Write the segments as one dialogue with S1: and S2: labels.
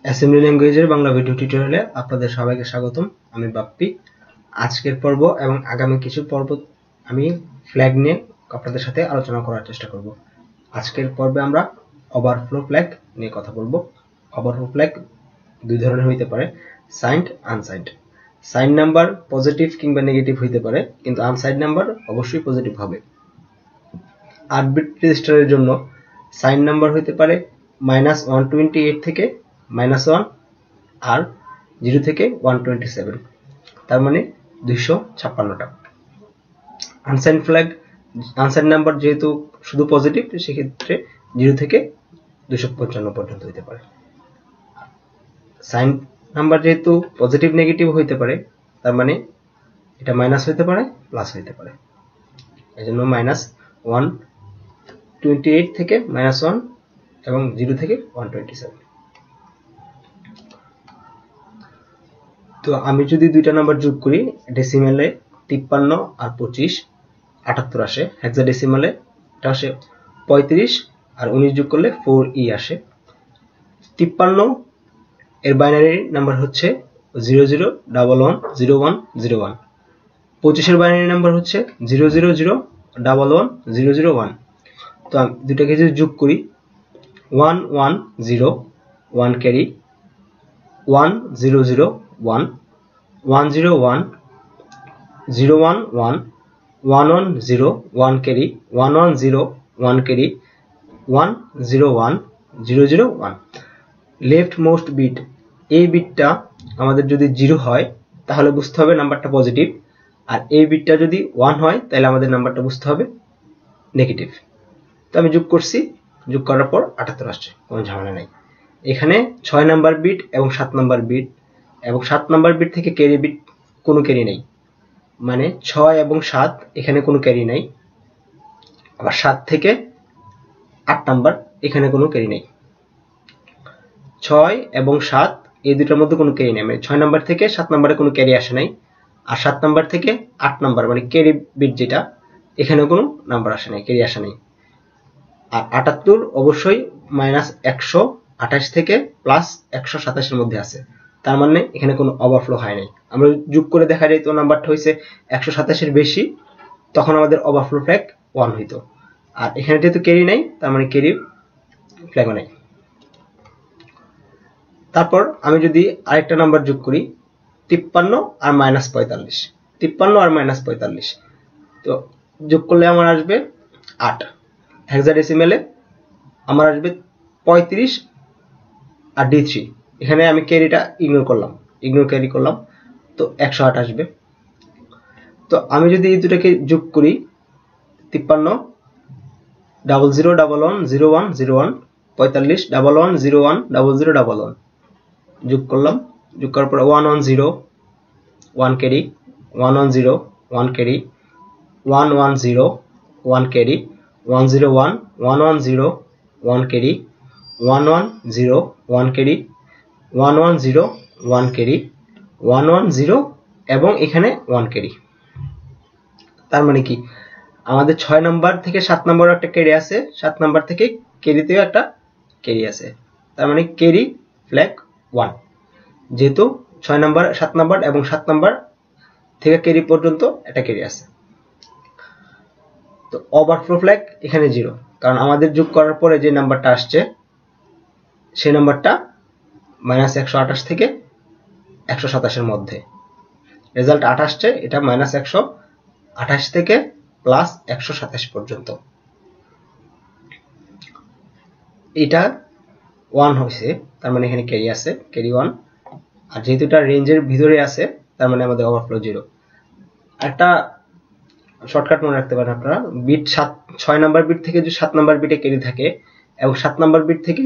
S1: Assembly ল্যাঙ্গুয়েজের Bangla video টিউটোরিয়ালে আপনাদের সবাইকে স্বাগতম। আমি বাপ্পি। আজকের পর্ব এবং আগামী কিছু পর্ব আমি ফ্ল্যাগ নিয়ে আপনাদের সাথে আলোচনা করার চেষ্টা করব। আজকের পর্বে আমরা ওভারফ্লো ফ্ল্যাগ নিয়ে কথা বলবো। ওভারফ্লো ফ্ল্যাগ দুই ধরনের হইতে পারে, signed, unsigned. Sign number positive কিংবা নেগেটিভ হইতে পারে, কিন্তু আনসাইন্ড নাম্বার অবশ্যই পজিটিভ হবে। 8 বিট রেজিস্টারের জন্য সাইন নাম্বার হইতে পারে -128 থেকে -1 আর 0 থেকে 127, তার মানে 256টা। আনসাইন ফ্ল্যাগ, আনসাইন নাম্বার যেহেতু শুধু পজিটিভ, সেক্ষেত্রে 0 থেকে 255 পর্যন্ত হইতে পারে। সাইন নাম্বার যেহেতু পজিটিভ নেগেটিভ হইতে পারে, তার মানে এটা মাইনাস হইতে পারে, প্লাস হইতে পারে। এই জন্য -128 থেকে -1 এবং 0 থেকে 127। তো আমি যদি দুইটা নাম্বার যোগ করি, ডেসিমেলে 53 আর 25 78 আসে, হেক্সাডেসিমেলে এটা আসে 35 আর 19 যোগ করলে 4e আসে। 53 এর বাইনারি নাম্বার হচ্ছে 00110101। 25 এর বাইনারি নাম্বার হচ্ছে 000111001। তো আমি দুটাকে যদি যোগ করি, 110 1 carry, 1001 101 011 110 1 carry, 110 1 carry, 101 001। Left most bit, এই বিটটা আমাদের যদি 0 হয় তাহলে বুঝতে হবে নাম্বারটা পজিটিভ, আর এই বিটটা যদি 1 হয় তাহলে আমাদের নাম্বারটা বুঝতে হবে নেগেটিভ। তো আমি যোগ করছি, যোগ করার পর 78 আসছে, কোনো ঝামেলা নাই। এখানে 6 নাম্বার বিট এবং 7 নাম্বার বিট, এবং 7 নাম্বার বিট থেকে ক্যারি বিট কোনো ক্যারি নেই, মানে 6 এবং 7 এখানে কোনো ক্যারি নাই। আবার 7 থেকে 8 নাম্বার এখানে কোনো ক্যারি নেই। 6 এবং 7 এই দুটোর মধ্যে কোনো ক্যারি নেই, মানে 6 নাম্বার থেকে 7 নাম্বারে কোনো ক্যারি আসে নাই, আর 7 নাম্বার থেকে 8 নাম্বার মানে ক্যারি বিট যেটা, এখানে কোনো নাম্বার আসে নাই, ক্যারি আসে নাই। আর 78 অবশ্যই -128 থেকে +127 এর মধ্যে আছে, তার মানে এখানে কোনো ওভারফ্লো হয় নাই। আমরা যোগ করে দেখা যায় তো নাম্বারটা হইছে 127 এর বেশি, তখন আমাদের ওভারফ্লো ফ্ল্যাগ 1 হইতো। আর এখানে যেহেতু ক্যারি নাই, তার মানে ক্যারি ফ্ল্যাগও নাই। তারপর আমি যদি আরেকটা নাম্বার যোগ করি, 53 আর -45, 53 আর -45, তো যোগ করলে আমার আসবে 8। হেক্সাডেসিমেলে আমার আসবে 35 আর D3, এখানে আমি ক্যারিটা ইগনোর ক্যারি করলাম, তো 108 আসবে। তো আমি যদি এই দুটাকে যোগ করি, 53 00 11 01 01, 45 11 01 00 11, যোগ করলাম, যোগ করার পর 110 1 carry, 110 1 carry, 110 1 carry, 101 110 1 carry, 110 1 carry, 110 1 carry, 110 এবং এখানে 1 ক্যারি। তার মানে কি, আমাদের 6 নাম্বার থেকে 7 নাম্বার একটা ক্যারি আছে, 7 নাম্বার থেকে ক্যারিতেও একটা ক্যারি আছে, তার মানে ক্যারি ফ্ল্যাগ 1। যেহেতু 6 নাম্বার 7 নাম্বার এবং 7 নাম্বার থেকে ক্যারি পর্যন্ত একটা ক্যারি আছে, তো ওভারফ্লো ফ্ল্যাগ এখানে 0, কারণ আমাদের যোগ করার পরে যে নাম্বারটা আসছে সেই নাম্বারটা -128 থেকে 127 এর মধ্যে। রেজাল্ট 8 আসছে, এটা -128 থেকে +127 পর্যন্ত। এটা 1 হয়েছে, তার মানে এখানে ক্যারি আছে, ক্যারি 1। আর যেহেতু এটা রেঞ্জের ভিতরে আছে, তার মানে আমাদের ওভারফ্লো 0। একটা শর্টকাট মনে রাখতে পারেন আপনারা, বিট 6 নাম্বার বিট থেকে যদি 7 নাম্বার বিটে ক্যারি থাকে এবং 7 নাম্বার বিট থেকে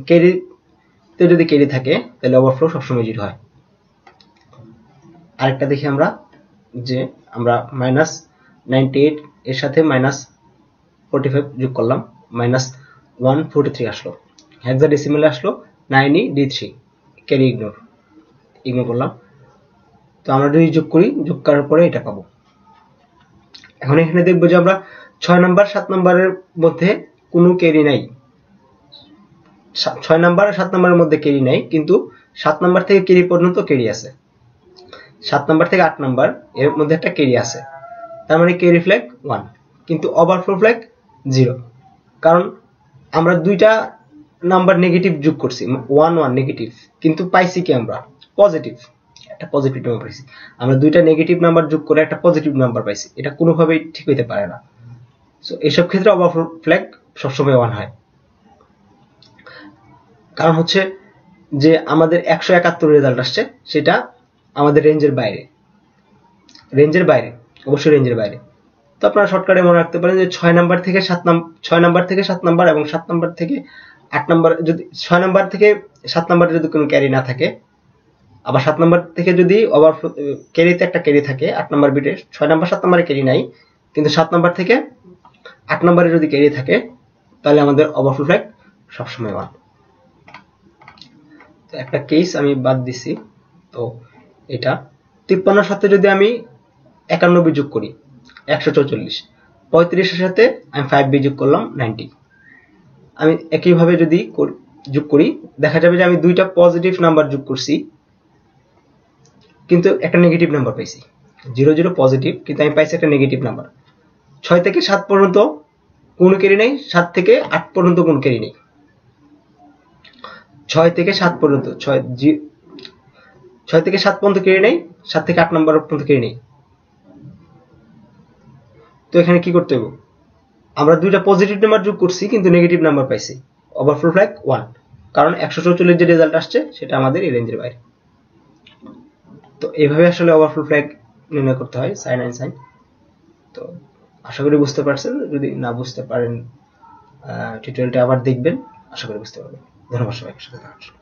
S1: ক্যারিতে যদি ক্যারি থাকে, তাহলে ওভারফ্লো সবসময় 0 হয়। আরেকটা দেখি আমরা, যে আমরা -98 এর সাথে -45 যোগ করলাম, -143 আসলো। হেক্সাডেসিমেলে আসলো 9e D3, ক্যারি ইগনোর করলাম। তো আমরা যদি যোগ করি, যোগ করার পরে এটা পাবো। এখন এখানে দেখবো যে আমরা 6 নাম্বার 7 নাম্বারের মধ্যে কোনো ক্যারি নাই, 6 নাম্বার আর 7 নাম্বারের মধ্যে ক্যারি নাই, কিন্তু 7 নাম্বার থেকে ক্যারি পর্যন্ত ক্যারি আছে। 7 নাম্বার থেকে 8 নাম্বার এর মধ্যে একটা ক্যারি আছে, তার মানে ক্যারি ফ্ল্যাগ 1, কিন্তু ওভারফ্লো ফ্ল্যাগ 0, কারণ আমরা দুইটা নাম্বার নেগেটিভ যোগ করছি, 1 1 নেগেটিভ, কিন্তু পাইছি কি আমরা পজিটিভ, একটা পজিটিভ নাম্বার পাইছি। আমরা দুইটা নেগেটিভ নাম্বার যোগ করে একটা পজিটিভ নাম্বার পাইছি, এটা কোনোভাবেই ঠিক হইতে পারে না। সো এসব ক্ষেত্রে ওভারফ্লো ফ্ল্যাগ সবসময় 1 হয়। কারণ হচ্ছে যে আমাদের 171 রেজাল্ট আসছে, সেটা আমাদের রেঞ্জের বাইরে, অবশ্যই রেঞ্জের বাইরে। তো আপনারা শর্টকাটে মনে রাখতে পারেন যে 6 নাম্বার থেকে 7 নাম্বার এবং 7 নাম্বার থেকে 8 নাম্বার, যদি 6 নাম্বার থেকে 7 নাম্বারে যদি কোনো ক্যারি না থাকে, আবার 7 নাম্বার থেকে যদি ওভারফ্লো ক্যারিতে একটা ক্যারি থাকে 8 নাম্বার বিটে, 6 নাম্বার 7 নাম্বারে ক্যারি নাই, কিন্তু 7 নাম্বার থেকে 8 নাম্বারে যদি ক্যারি থাকে, তাহলে আমাদের ওভারফ্লো ফ্ল্যাগ সবসময় 1। তো একটা কেস আমি বাদ দিছি, তো এটা 53 সাথে যদি আমি 91 যোগ করি 144, 35 এর সাথে আমি 5b যোগ করলাম 90। আমি একইভাবে যদি যোগ করি, দেখা যাবে যে আমি দুইটা পজিটিভ নাম্বার যোগ করছি, কিন্তু একটা নেগেটিভ নাম্বার পাইছি। 0 0 পজিটিভ, কিন্তু আমি পাইছি একটা নেগেটিভ নাম্বার। 6 থেকে 7 পর্যন্ত কোনো ক্যারি নেই, 7 থেকে 8 পর্যন্ত কোনো ক্যারি নেই। 6 থেকে 7 পর্যন্ত 6 থেকে 7 পর্যন্ত ক্যারি নেই, 7 থেকে 8 নাম্বার পর্যন্ত ক্যারি নেই। তো এখানে কি করতে হবে, আমরা দুইটা পজিটিভ নাম্বার যোগ করছি কিন্তু নেগেটিভ নাম্বার পাইছি, ওভারফ্লো ফ্ল্যাগ 1, কারণ 144 যে রেজাল্ট আসছে সেটা আমাদের এই রেঞ্জের বাইরে। তো এইভাবে আসলে ওভারফ্লো ফ্ল্যাগ নির্ণয় করতে হয় সাইন আইন সাইন। তো আশা করি বুঝতে পারছেন, যদি না বুঝতে পারেন টিউটোরিয়ালটা আবার দেখবেন, আশা করি বুঝতে পারবেন। ধন্যবাদ সবাইকে সাথে থাকার জন্য।